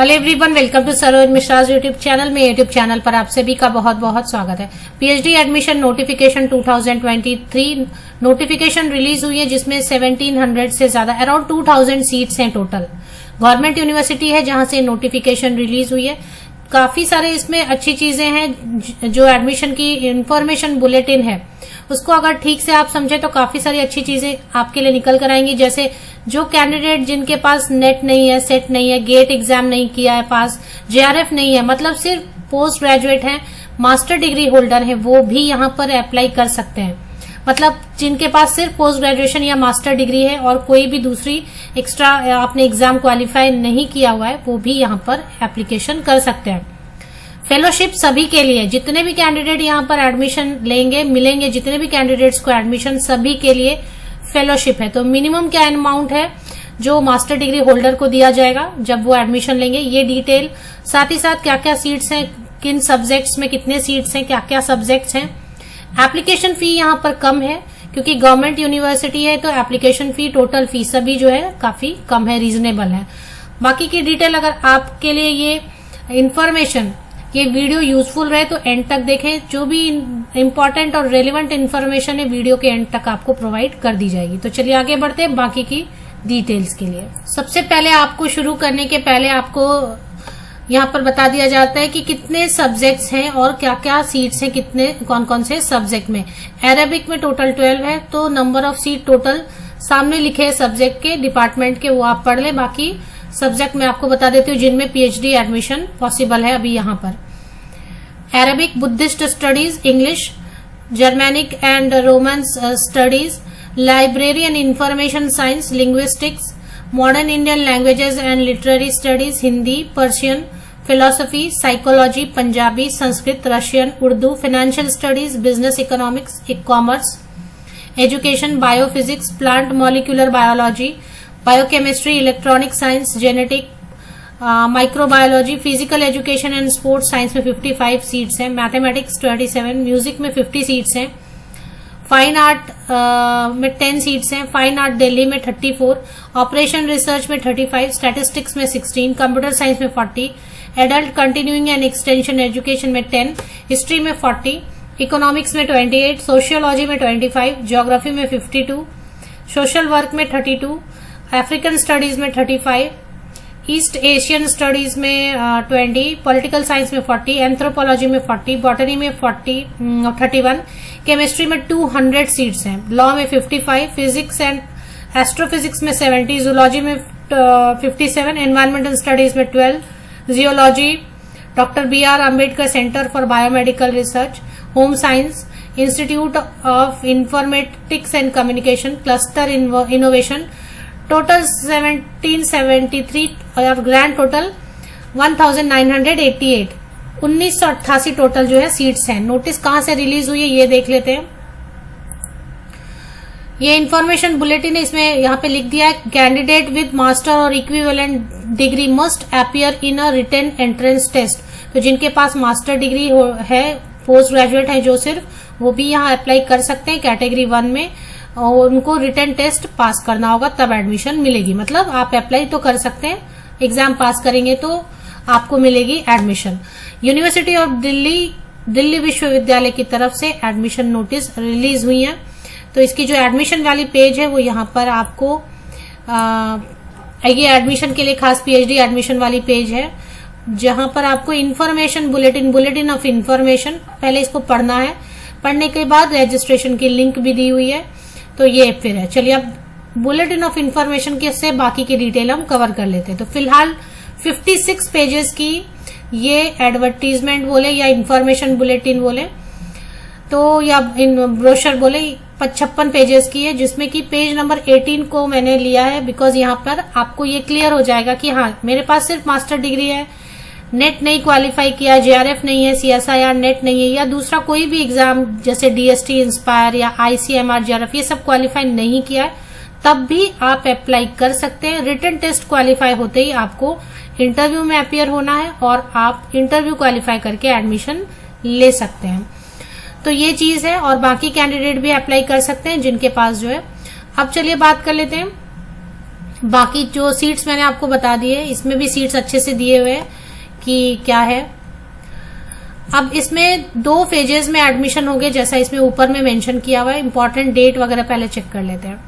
Hello everyone, welcome to Saroj Mishra's YouTube channel में। YouTube channel पर आप सभी का बहुत बहुत स्वागत है। PhD admission notification 2023 notification release हुई है, जिसमें 1700 से ज्यादा अराउंड 2000 सीट्स हैं टोटल। गवर्नमेंट यूनिवर्सिटी है जहां से नोटिफिकेशन रिलीज हुई है। काफी सारे इसमें अच्छी चीजें हैं। जो एडमिशन की इंफॉर्मेशन बुलेटिन है उसको अगर ठीक से आप समझे तो काफी सारी अच्छी चीजें आपके लिए निकल कर आएंगी। जैसे जो कैंडिडेट जिनके पास नेट नहीं है, सेट नहीं है, गेट एग्जाम नहीं किया है पास, जेआरएफ नहीं है, मतलब सिर्फ पोस्ट ग्रेजुएट हैं, मास्टर डिग्री होल्डर हैं, वो भी यहाँ पर अप्लाई कर सकते हैं। मतलब जिनके पास सिर्फ पोस्ट ग्रेजुएशन या मास्टर डिग्री है और कोई भी दूसरी एक्स्ट्रा आपने एग्जाम क्वालिफाई नहीं किया हुआ है, वो भी यहाँ पर एप्लीकेशन कर सकते हैं। फेलोशिप सभी के लिए, जितने भी कैंडिडेट यहाँ पर एडमिशन लेंगे मिलेंगे, जितने भी कैंडिडेट्स को एडमिशन, सभी के लिए फेलोशिप है। तो मिनिमम क्या अमाउंट है जो मास्टर डिग्री होल्डर को दिया जाएगा जब वो एडमिशन लेंगे, ये डिटेल, साथ ही साथ क्या क्या सीट्स हैं, किन सब्जेक्ट्स में कितने सीट्स हैं, क्या क्या सब्जेक्ट्स हैं। एप्लीकेशन फी यहाँ पर कम है क्योंकि गवर्नमेंट यूनिवर्सिटी है, तो एप्लीकेशन फी, टोटल फी सभी जो है काफी कम है, रीजनेबल है। बाकी की डिटेल, अगर आपके लिए ये इंफॉर्मेशन, ये वीडियो यूजफुल रहे तो एंड तक देखें। जो भी इंपॉर्टेंट और रेलिवेंट इन्फॉर्मेशन है वीडियो के एंड तक आपको प्रोवाइड कर दी जाएगी। तो चलिए आगे बढ़ते हैं बाकी की डिटेल्स के लिए। सबसे पहले आपको शुरू करने के पहले आपको यहाँ पर बता दिया जाता है कि कितने सब्जेक्ट्स हैं और क्या क्या सीट्स हैं, कितने कौन कौन से सब्जेक्ट में। अरेबिक में टोटल 12 है, तो नंबर ऑफ सीट टोटल सामने लिखे हैं सब्जेक्ट के, डिपार्टमेंट के, वो आप पढ़ ले। बाकी सब्जेक्ट मैं आपको बता देती हूँ जिनमें पीएचडी एडमिशन पॉसिबल है अभी यहाँ पर। Arabic, Buddhist studies, English, Germanic and Romans studies, library and information science, linguistics, modern Indian languages and literary studies, Hindi, Persian, philosophy, psychology, Punjabi, Sanskrit, Russian, Urdu, financial studies, business economics, commerce, education, biophysics, plant molecular biology, biochemistry, electronic science, genetic, microbiology, physical education and sports science में 55 seats हैं, mathematics 27, music में 50 seats हैं, fine art में 10 seats हैं, fine art Delhi में 34, operation research में 35, statistics में 16, computer science में 40, adult continuing and extension education में 10, हिस्ट्री में 40, इकोनॉमिक्स में 28, सोशियोलॉजी में 25, ज्योग्राफी में 52, सोशल वर्क में 32, अफ्रीकन स्टडीज में 35, ईस्ट एशियन स्टडीज में 20, पॉलिटिकल साइंस में 40, एंथ्रोपोलॉजी में 40, बॉटनी में 31, केमिस्ट्री में 200 सीट्स हैं, लॉ में 55, फिजिक्स एंड एस्ट्रोफिजिक्स में 70, जूलॉजी में 57, एनवायरमेंटल स्टडीज में 12, geology doctor BR Ambedkar centre for biomedical research, home science, institute of informatics and communication, cluster innovation, total 1773 और ग्रैंड टोटल 1988, 1988 टोटल जो है सीट्स हैं। नोटिस कहां से रिलीज हुई है ये देख लेते हैं। ये इंफॉर्मेशन बुलेटिन है, इसमें यहाँ पे लिख दिया है, कैंडिडेट विद मास्टर और equivalent degree must appear in a written entrance test. तो जिनके पास मास्टर डिग्री है, पोस्ट ग्रेजुएट है जो सिर्फ, वो भी यहाँ अप्लाई कर सकते हैं कैटेगरी 1 में, और उनको रिटन टेस्ट पास करना होगा तब एडमिशन मिलेगी। मतलब आप अप्लाई तो कर सकते हैं, एग्जाम पास करेंगे तो आपको मिलेगी एडमिशन। यूनिवर्सिटी ऑफ दिल्ली विश्वविद्यालय की तरफ से एडमिशन नोटिस रिलीज हुई है। तो इसकी जो एडमिशन वाली पेज है वो यहाँ पर आपको ये एडमिशन के लिए खास पीएचडी एडमिशन वाली पेज है, जहां पर आपको इन्फॉर्मेशन बुलेटिन ऑफ इन्फॉर्मेशन, पहले इसको पढ़ना है, पढ़ने के बाद रजिस्ट्रेशन की लिंक भी दी हुई है। तो ये फिर है। चलिए अब बुलेटिन ऑफ इन्फॉर्मेशन के से बाकी की डिटेल हम कवर कर लेते हैं। तो फिलहाल 56 पेजेस की ये एडवर्टीजमेंट बोले या इन्फॉर्मेशन बुलेटिन बोले तो, या इन ब्रोशर बोले, 55 पेजेस की है, जिसमें कि पेज नंबर 18 को मैंने लिया है बिकॉज यहाँ पर आपको ये क्लियर हो जाएगा कि हाँ, मेरे पास सिर्फ मास्टर डिग्री है, नेट नहीं क्वालिफाई किया, जेआरएफ नहीं है, CSIR नेट नहीं है, या दूसरा कोई भी एग्जाम जैसे DST इंस्पायर या ICMR जेआरएफ ये सब क्वालिफाई नहीं किया है, तब भी आप अप्लाई कर सकते हैं। रिटन टेस्ट क्वालिफाई होते ही आपको इंटरव्यू में अपीयर होना है और आप इंटरव्यू क्वालिफाई करके एडमिशन ले सकते हैं। तो ये चीज है, और बाकी कैंडिडेट भी अप्लाई कर सकते हैं जिनके पास जो है। अब चलिए बात कर लेते हैं बाकी जो सीट्स मैंने आपको बता दिए, इसमें भी सीट्स अच्छे से दिए हुए हैं कि क्या है। अब इसमें 2 फेजेस में एडमिशन होंगे, जैसा इसमें ऊपर में मेंशन किया हुआ है। इंपॉर्टेंट डेट वगैरह पहले चेक कर लेते हैं।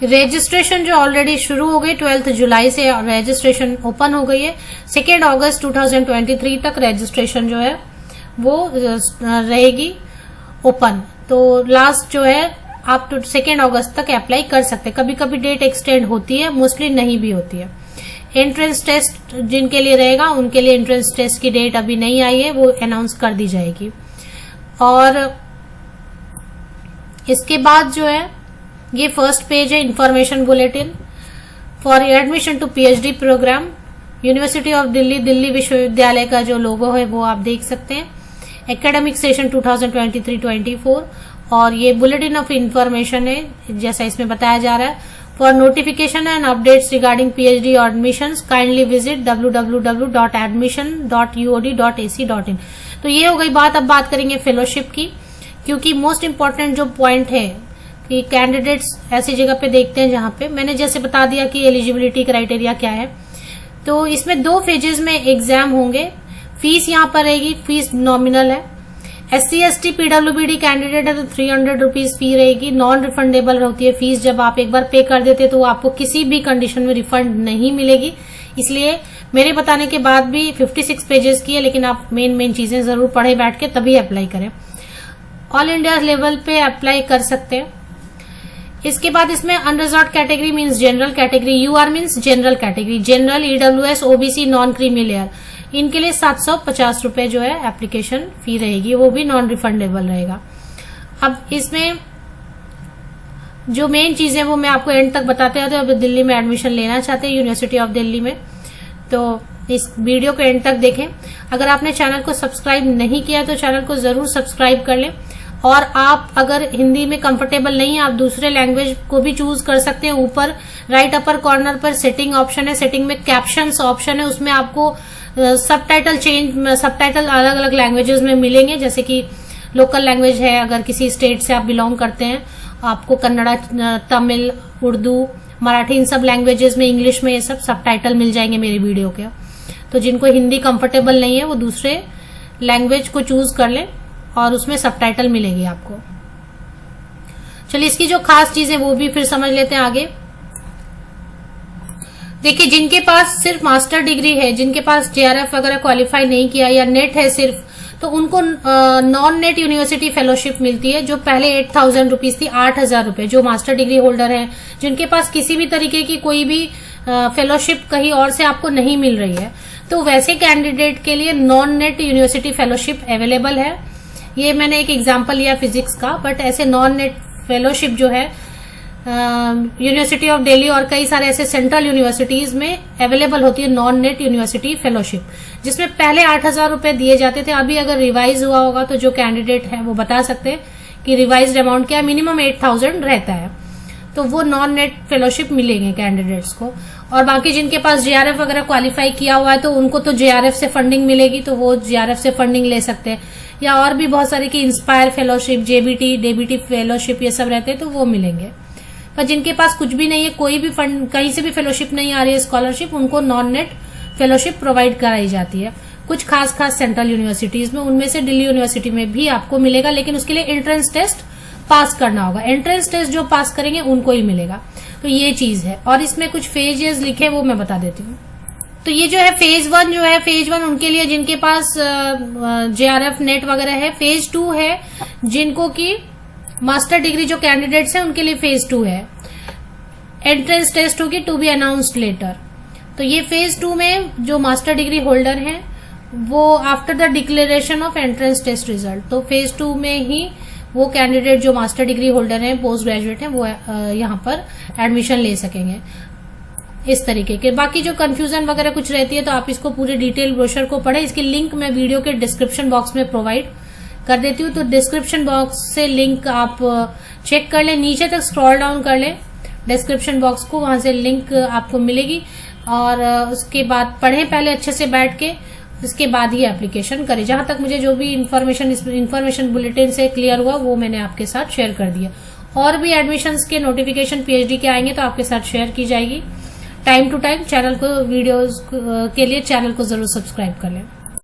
रजिस्ट्रेशन जो ऑलरेडी शुरू हो गई, 12 जुलाई से रजिस्ट्रेशन ओपन हो गई है। 2 अगस्त 2023 तक रजिस्ट्रेशन जो है वो रहेगी ओपन। तो लास्ट जो है आप 2 अगस्त तक अप्लाई कर सकते हैं। कभी कभी डेट एक्सटेंड होती है, मोस्टली नहीं भी होती है। एंट्रेंस टेस्ट जिनके लिए रहेगा उनके लिए एंट्रेंस टेस्ट की डेट अभी नहीं आई है, वो अनाउंस कर दी जाएगी। और इसके बाद जो है ये फर्स्ट पेज है, information bulletin for admission to PhD programme, university of Delhi, Delhi Vishwavidyalaya का जो लोगो है वो आप देख सकते हैं। एकेडमिक सेशन 2023-24 और ये बुलेटिन ऑफ इंफॉर्मेशन है, जैसा इसमें बताया जा रहा है। For notification and updates regarding PhD admissions kindly visit www.admission.uod.ac.in। तो ये हो गई बात। अब बात करेंगे फेलोशिप की, क्योंकि मोस्ट इंपॉर्टेंट जो पॉइंट है कि कैंडिडेट्स ऐसी जगह पे देखते हैं जहां पे मैंने जैसे बता दिया कि एलिजिबिलिटी क्राइटेरिया क्या है। तो इसमें 2 फेजेस में एग्जाम होंगे। फीस यहाँ पर रहेगी, फीस नॉमिनल है। SC/ST PWBD कैंडिडेट है तो 300 रुपीज फी रहेगी। नॉन रिफंडेबल होती है फीस। जब आप एक बार पे कर देते तो आपको किसी भी कंडीशन में रिफंड नहीं मिलेगी। इसलिए मेरे बताने के बाद भी 56 पेजेस की है, लेकिन आप मेन चीजें जरूर पढ़े बैठ के तभी अप्लाई करें। ऑल इंडिया लेवल पे अप्लाई कर सकते हैं। इसके बाद इसमें unreserved category means general category, UR means general category, general, EWS, OBC, non creamy layer, इनके लिए 750 रुपए जो है एप्लीकेशन फी रहेगी, वो भी नॉन रिफंडेबल रहेगा। अब इसमें जो मेन चीजें वो मैं आपको एंड तक बताते हैं। तो अब दिल्ली में एडमिशन लेना चाहते हैं यूनिवर्सिटी ऑफ दिल्ली में, तो इस वीडियो को एंड तक देखें। अगर आपने चैनल को सब्सक्राइब नहीं किया तो चैनल को जरूर सब्सक्राइब कर लें। और आप अगर हिंदी में कंफर्टेबल नहीं है, आप दूसरे लैंग्वेज को भी चूज कर सकते हैं। ऊपर राइट अपर कॉर्नर पर सेटिंग ऑप्शन है, सेटिंग में कैप्शंस ऑप्शन है, उसमें आपको सबटाइटल अलग अलग लैंग्वेजेस में मिलेंगे। जैसे कि लोकल लैंग्वेज है, अगर किसी स्टेट से आप बिलोंग करते हैं, आपको कन्नड़ा, तमिल, उर्दू, मराठी, इन सब लैंग्वेजेस में, इंग्लिश में, ये सब सबटाइटल मिल जाएंगे मेरे वीडियो के। तो जिनको हिंदी कंफर्टेबल नहीं है वो दूसरे लैंग्वेज को चूज कर लें और उसमें सबटाइटल मिलेगी आपको। चलिए इसकी जो खास चीजें वो भी फिर समझ लेते हैं आगे। देखिए, जिनके पास सिर्फ मास्टर डिग्री है, जिनके पास JRF वगैरह क्वालिफाई नहीं किया या नेट है सिर्फ, तो उनको नॉन नेट यूनिवर्सिटी फेलोशिप मिलती है, जो पहले 8,000 रुपीज थी, 8,000 रुपए। जो मास्टर डिग्री होल्डर है, जिनके पास किसी भी तरीके की कोई भी फेलोशिप कहीं और से आपको नहीं मिल रही है, तो वैसे कैंडिडेट के लिए non net university fellowship available है। ये मैंने एक एग्जाम्पल लिया फिजिक्स का, बट ऐसे नॉन नेट फेलोशिप जो है यूनिवर्सिटी ऑफ दिल्ली और कई सारे ऐसे सेंट्रल यूनिवर्सिटीज में अवेलेबल होती है नॉन नेट यूनिवर्सिटी फेलोशिप, जिसमें पहले 8,000 रुपए दिए जाते थे। अभी अगर रिवाइज हुआ होगा तो जो कैंडिडेट है वो बता सकते हैं कि रिवाइज्ड अमाउंट क्या है, मिनिमम 8,000 रहता है। तो वो नॉन नेट फेलोशिप मिलेंगे कैंडिडेट्स को। और बाकी जिनके पास JRF वगैरह क्वालिफाई किया हुआ है तो उनको तो JRF से फंडिंग मिलेगी, तो वो JRF से फंडिंग ले सकते हैं। या और भी बहुत सारे की inspire fellowship, JBT, DBT fellowship, ये सब रहते हैं तो वो मिलेंगे। पर जिनके पास कुछ भी नहीं है, कोई भी फंड, कहीं से भी फेलोशिप नहीं आ रही है, स्कॉलरशिप, उनको नॉन नेट फेलोशिप प्रोवाइड कराई जाती है कुछ खास सेंट्रल यूनिवर्सिटीज में। उनमें से दिल्ली यूनिवर्सिटी में भी आपको मिलेगा, लेकिन उसके लिए एंट्रेंस टेस्ट पास करना होगा। एंट्रेंस टेस्ट जो पास करेंगे उनको ही मिलेगा। तो ये चीज है। और इसमें कुछ फेजेस लिखे वो मैं बता देती हूँ। तो ये जो है फेज 1 जो है, फेज 1 उनके लिए जिनके पास JRF नेट वगैरह है। फेज 2 है जिनको की मास्टर डिग्री जो कैंडिडेट्स हैं उनके लिए फेज 2 है। एंट्रेंस टेस्ट होगी, टू बी अनाउंस्ड लेटर। तो ये फेज 2 में जो मास्टर डिग्री होल्डर हैं वो after the declaration of entrance test result, तो फेज 2 में ही वो कैंडिडेट जो मास्टर डिग्री होल्डर हैं, पोस्ट ग्रेजुएट हैं, वो यहाँ पर एडमिशन ले सकेंगे। इस तरीके के बाकी जो कंफ्यूजन वगैरह कुछ रहती है तो आप इसको पूरे डिटेल ब्रोशर को पढ़े। इसकी लिंक मैं वीडियो के डिस्क्रिप्शन बॉक्स में प्रोवाइड कर देती हूँ, तो डिस्क्रिप्शन बॉक्स से लिंक आप चेक कर लें, नीचे तक स्क्रॉल डाउन कर लें डिस्क्रिप्शन बॉक्स को, वहां से लिंक आपको मिलेगी। और उसके बाद पढ़ें पहले अच्छे से बैठ के, इसके बाद ही एप्लीकेशन करें। जहां तक मुझे जो भी इन्फॉर्मेशन बुलेटिन से क्लियर हुआ वो मैंने आपके साथ शेयर कर दिया। और भी एडमिशन्स के नोटिफिकेशन पीएचडी के आएंगे तो आपके साथ शेयर की जाएगी। टाइम टू टाइम चैनल को वीडियोस के लिए चैनल को जरूर सब्सक्राइब कर लें।